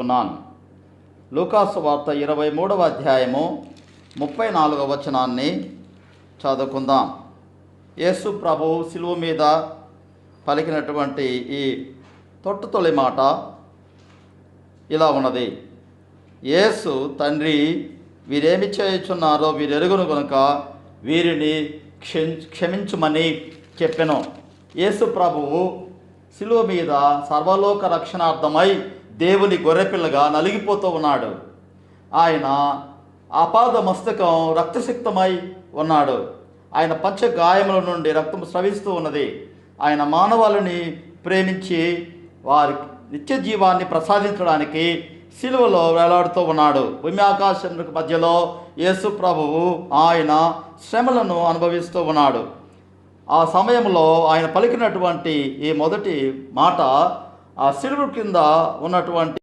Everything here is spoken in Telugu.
ఉన్నాను. లూకాసు వార్త 23వ అధ్యాయము 34వ వచనాన్ని చదువుకుందాం. యేసు ప్రభువు శిలువ మీద పలికినటువంటి ఈ తొలి మాట ఇలా ఉన్నది. యేసు, తండ్రి, వీరేమి చేయుచున్నారో వీరెరుగును గనుక వీరిని క్షమించుమని చెప్పెను. యేసు ప్రభువు శిలువ మీద సర్వలోక రక్షణార్థమై దేవుని గొర్రెపిల్లగా నలిగిపోతూ ఉన్నాడు. ఆయన అపాద మస్తకం రక్తసిక్తమై ఉన్నాడు. ఆయన పంచ గాయముల నుండి రక్తం స్రవిస్తూ ఉన్నది. ఆయన మానవాళిని ప్రేమించి వారి నిత్య జీవాన్ని ప్రసాదించడానికి శిలువలో వేలాడుతూ ఉన్నాడు. భూమి ఆకాశములకు మధ్యలో యేసు ప్రభువు ఆయన శ్రమలను అనుభవిస్తూ ఉన్నాడు. ఆ సమయంలో ఆయన పలికినటువంటి ఈ మొదటి మాట ఆ శిలువ కింద ఉన్నటువంటి